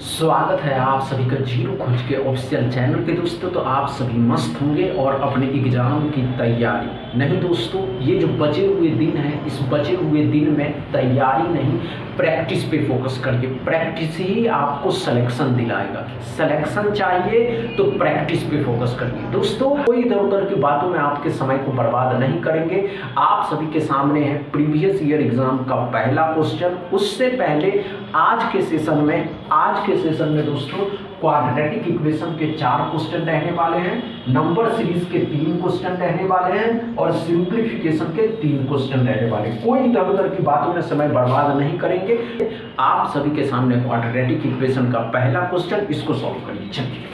स्वागत है आप सभी का जीरो खोज के ऑफिशियल चैनल पे दोस्तों। तो आप सभी मस्त होंगे और अपने एग्जाम की तैयारी नहीं दोस्तों, ये जो बचे हुए दिन हैं इस बचे हुए दिन में तैयारी नहीं, प्रैक्टिस पे फोकस करके, प्रैक्टिस ही आपको सिलेक्शन दिलाएगा। सिलेक्शन चाहिए तो प्रैक्टिस पे फोकस करिए दोस्तों। कोई इधर उधर की बातों में आपके समय को बर्बाद नहीं करेंगे। आप सभी के सामने है प्रीवियस ईयर एग्जाम का पहला क्वेश्चन। उससे पहले आज के सेशन में दोस्तों क्वाड्रेटिक इक्वेशन के 4 क्वेश्चन रहने वाले हैं, नंबर सीरीज के 3 क्वेश्चन रहने वाले हैं और सिंप्लीफिकेशन के 3 क्वेश्चन रहने वाले हैं। कोई इधर उधर की बातों में समय बर्बाद नहीं करेंगे। आप सभी के सामने क्वाड्रेटिक इक्वेशन का पहला क्वेश्चन, इसको सॉल्व करिए। चलिए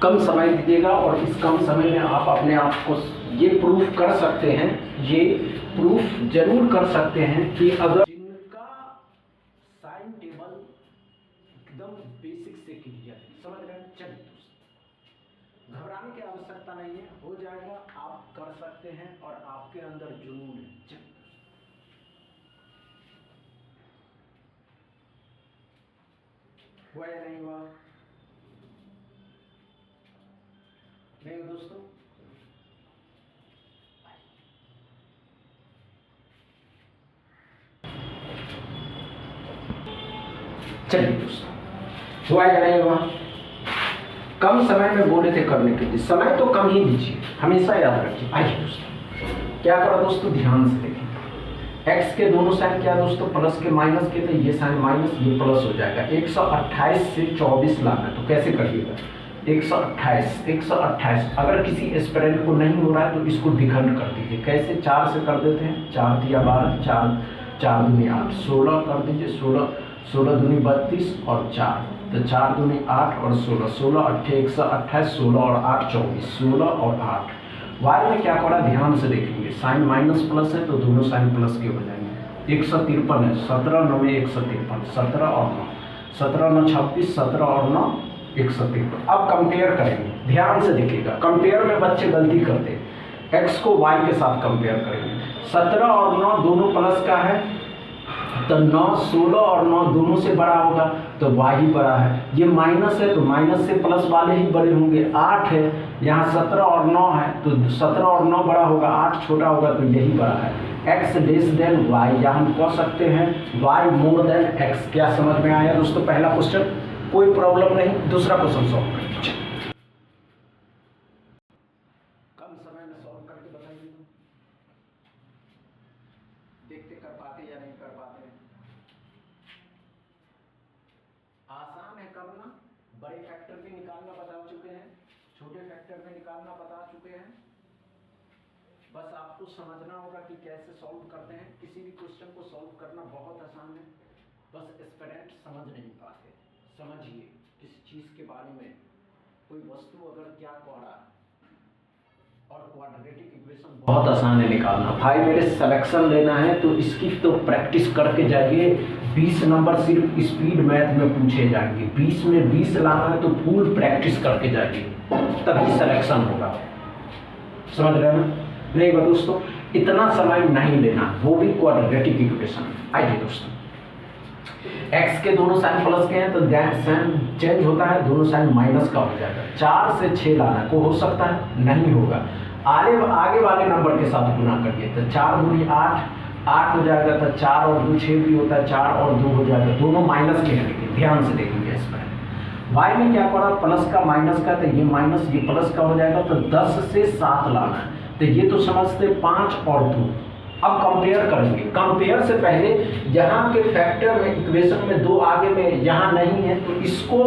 कम समय दीजिएगा और इस कम समय में आप अपने आप को ये प्रूफ कर सकते हैं, ये प्रूफ जरूर कर सकते हैं कि अगर जिनका साइन टेबल एकदम बेसिक से क्लियर है, समझ रहे हैं। चलिए दोस्तों, घबराने की आवश्यकता नहीं है, हो जाएगा, आप कर सकते हैं और आपके अंदर जुनून है। चलिए हुआ या नहीं हुआ? नहीं दोस्तों, चलिए दोस्तों, हुआ या नहीं हुआ? कम समय में बोले थे करने के लिए, समय तो कम ही दीजिए, हमेशा याद रखिए। आइए दोस्तों, क्या करो दोस्तों, ध्यान से देखिए। x के दोनों साइन क्या दोस्तों, प्लस के माइनस के, तो ये साइन माइनस ये प्लस हो जाएगा। 128 से 24 लाना है तो कैसे करिएगा? 128 अगर किसी एस्पिरेंट को नहीं हो रहा है तो इसको द्विखंड कर दीजिए। कैसे? 4 से कर देते हैं, 4 दिया 12, 4 दूनी 8, 16 कर दीजिए। 16 दूनी 32 और 4, तो 4 दूनी 8 और 16, 16 8 128, 16 और 8 24, 16 और 8। वाई में क्या करा, ध्यान से देखेंगे, साइन माइनस प्लस है तो दोनों साइन प्लस के हो जाएंगे। 153 है, 17 9 में 153, 17 और 9, 17 9 26, 17 और 9 153। अब कंपेयर करेंगे, ध्यान से देखिएगा। कंपेयर में बच्चे गलती करते हैं, x को y के साथ कंपेयर करेंगे। 17 और 9 दोनों प्लस का है तो 9, 16 और 9 दोनों से बड़ा होगा तो y ही बड़ा है। ये माइनस है तो माइनस से प्लस वाले ही बड़े होंगे। 8 है, यहाँ 17 और 9 है तो 17 और 9 बड़ा होगा, 8 छोटा होगा तो यही बड़ा है। x लेस देन y, या हम कह सकते हैं y मोर देन x। क्या समझ में आया दोस्तों पहला क्वेश्चन? कोई प्रॉब्लम नहीं। दूसरा क्वेश्चन सॉल्व करें, कम समय में सॉल्व करके बताइए, देखते कर पाते या नहीं कर पाते। आसान है करना, बड़े फैक्टर भी निकालना बता चुके हैं, छोटे फैक्टर में निकालना बता चुके हैं। बस आपको समझना होगा कि कैसे सॉल्व करते हैं। किसी भी क्वेश्चन को सॉल्व करना बहुत आसान है, बस एस्पिरेंट समझ नहीं पाते। समझिए किसी चीज के बारे में, कोई वस्तु अगर क्या कह रहा है, और क्वाड्रेटिक इक्वेशन बहुत आसान है निकालना। भाई मेरे सिलेक्शन लेना है तो इसकी तो प्रैक्टिस करके जाइए। 20 नंबर सिर्फ स्पीड मैथ में पूछे जाएंगे, 20 में 20 लाना है तो फुल प्रैक्टिस करके जाइए, तभी सिलेक्शन होगा। समझ रहे हैं? नहीं बा दोस्तों, इतना समय नहीं लेना, वो भी क्वाड्रेटिक इक्वेशन। आइए दोस्तों, x के दोनों साइन प्लस के हैं तो साइन चेंज होता है, दोनों साइन माइनस का हो जाएगा। 4 से 6 लाना को हो सकता है, नहीं होगा। आगे वाले नंबर के साथ गुना करिए तो 4 दूनी 8 हो जाएगा, तो 4 और 2 6 भी होता है, 4 और 2 हो जाएगा। दोनों माइनस के हैं, ध्यान से देखेंगे इस पर। y में क्या पड़ा, प्लस का माइनस का, तो ये माइनस ये प्लस का हो जाएगा, तो 10 से 7 लाना है। तो ये तो समझते 5 और 2। अब कंपेयर करेंगे। कंपेयर से पहले यहाँ के फैक्टर में इक्वेशन में 2 आगे में यहाँ नहीं है तो इसको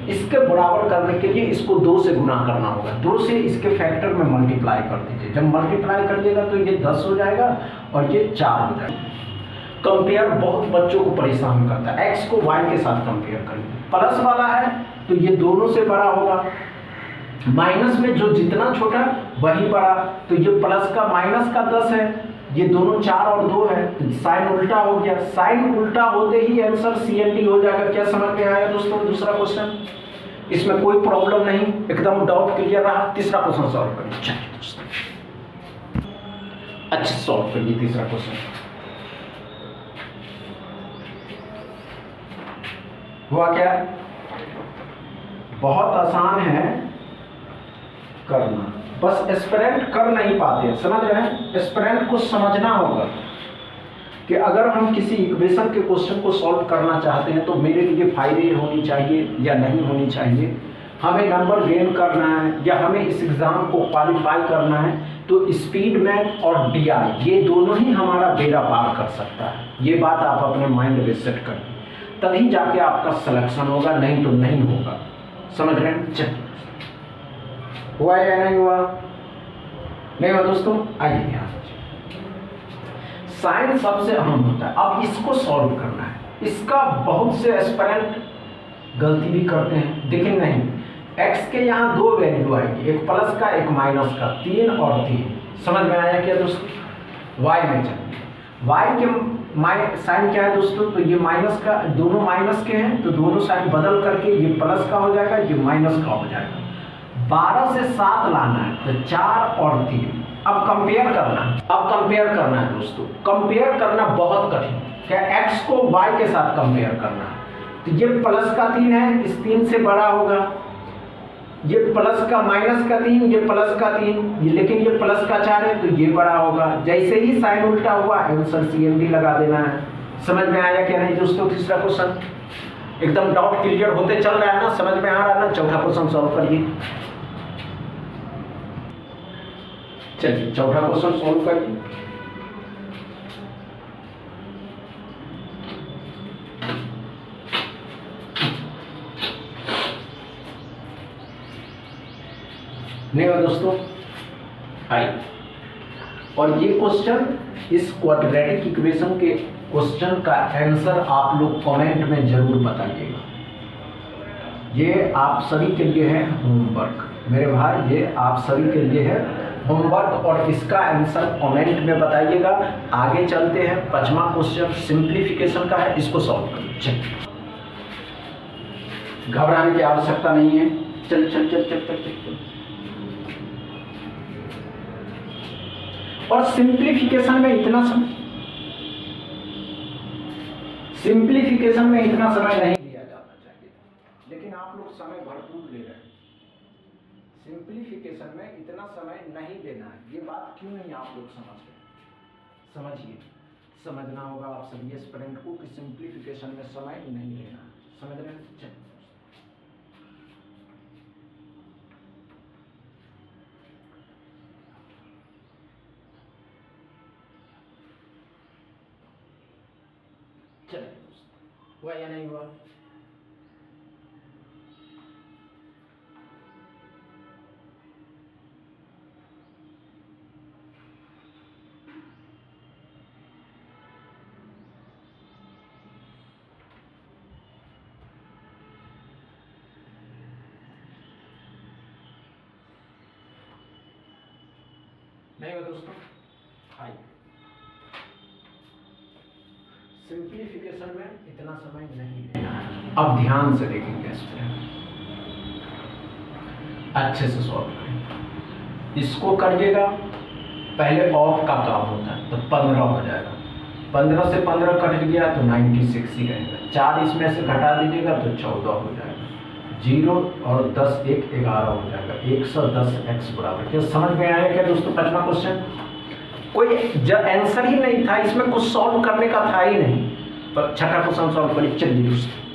इसके बराबर करने के लिए इसको 2 से गुना करना होगा। 2 से इसके फैक्टर में मल्टीप्लाई कर दीजिए। जब मल्टीप्लाई कर दिएगा तो ये 10 हो जाएगा और ये 4 हो जाएगा। कंपेयर बहुत बच्चों को परेशान करता है। x को y के साथ कंपेयर करेंगे, प्लस वाला है तो ये दोनों से बड़ा होगा, माइनस में जो जितना छोटा वही बड़ा, तो ये प्लस का माइनस का 10 है, ये दोनों 4 और 2 है तो साइन उल्टा हो गया। साइन उल्टा होते ही आंसर CND हो जाएगा। क्या समझ में आया दोस्तों दूसरा क्वेश्चन? इसमें कोई प्रॉब्लम नहीं, एकदम डाउट क्लियर रहा। तीसरा क्वेश्चन सॉल्व करिए। चलिए दोस्तों, अच्छा सॉल्व करिए तीसरा क्वेश्चन। हुआ क्या? बहुत आसान है करना, बस एस्पिरेंट कर नहीं पाते, समझ रहे हैं? एस्पिरेंट को समझना होगा कि अगर हम किसी इक्वेशन के क्वेश्चन को सॉल्व करना चाहते हैं तो मेरे लिए फायदे होनी चाहिए या नहीं होनी चाहिए, हमें नंबर गेन करना है या हमें इस एग्ज़ाम को क्वालिफाई करना है, तो स्पीड मैथ और डीआई ये दोनों ही हमारा बेड़ा पार कर सकता है। ये बात आप अपने माइंड में सेट कर, तभी जाके आपका सिलेक्शन होगा, नहीं तो नहीं होगा। समझ रहे हैं? चल, हुआ या नहीं हुआ? नहीं हुआ दोस्तों? आइए ध्यान, साइन सबसे अहम होता है। अब इसको सॉल्व करना है। इसका बहुत से एस्पिरेंट गलती भी करते हैं, लेकिन नहीं, x के यहाँ दो वैल्यू आएगी, एक प्लस का एक माइनस का, 3 और 3। समझ में आया क्या दोस्तों? y में चलिए, y के साइन क्या है दोस्तों? तो ये माइनस का, दोनों माइनस के हैं तो दोनों साइन बदल करके ये प्लस का हो जाएगा, ये माइनस का हो जाएगा। 12 से 7 लाना है तो 4 और 3। अब कंपेयर करना है, दोस्तों। कंपेयर करना बहुत कठिन है। क्या x को y के साथ कंपेयर करना है, तो ये प्लस का 3 है, इस 3 से बड़ा होगा, ये प्लस का माइनस का 3, ये प्लस का 3, लेकिन ये प्लस का 4 है तो ये बड़ा होगा। जैसे ही साइन उल्टा हुआ आंसर CMD लगा देना है। समझ में आया क्या नहीं दोस्तों? तीसरा क्वेश्चन एकदम डाउट क्लियर होते चल रहा है ना? समझ में आ रहा है ना? चौथा क्वेश्चन सॉल्व करिए। चलिए चौथा क्वेश्चन सॉल्व करिए। नहीं हुआ दोस्तों? आइए, और ये क्वेश्चन, इस क्वाड्रेटिक इक्वेशन के क्वेश्चन का आंसर आप लोग कमेंट में जरूर बताइएगा। ये आप सभी के लिए है होमवर्क मेरे भाई, ये आप सभी के लिए है होमवर्क, और इसका आंसर कमेंट में बताइएगा। आगे चलते हैं। 5वां क्वेश्चन सिंप्लीफिकेशन का है, इसको सॉल्व करिए। चलिए, घबराने की आवश्यकता नहीं है। चल चल चल चल चल चल। और सिंप्लीफिकेशन में इतना समय नहीं दिया जाना चाहिए, लेकिन आप लोग समय भरपूर ले रहे हैं। सिंप्लीफिकेशन में इतना समय नहीं देना है, ये बात क्यों नहीं आप लोग समझ रहे? समझिए, समझना होगा आप सभी एस्पिरेंट को कि सिंप्लीफिकेशन में समय नहीं लेना है। समझ रहे हैं? चलिए, हुआ या नहीं हुआ? नहीं हुआ दोस्तों? आइए, सिंप्लीफिकेशन में इतना समय नहीं लेना है। अब ध्यान से देखेंगे इस पर, अच्छे से सॉल्व करेंगे। इसको करिएगा, पहले ऑफ का काम होता है तो 15 हो जाएगा, 15 से 15 कट गया तो 96 ही रहेगा। 4 इसमें से घटा दीजिएगा तो 14 हो जाएगा। 0 और 10 1 11 हो जाएगा। 110x बराबर। क्या समझ में आया क्या दोस्तों? 5वां क्वेश्चन कोई आंसर ही नहीं था, इसमें कुछ सॉल्व करने का था ही नहीं, पर छठा क्वेश्चन सॉल्व करिए। चलिए दोस्तों,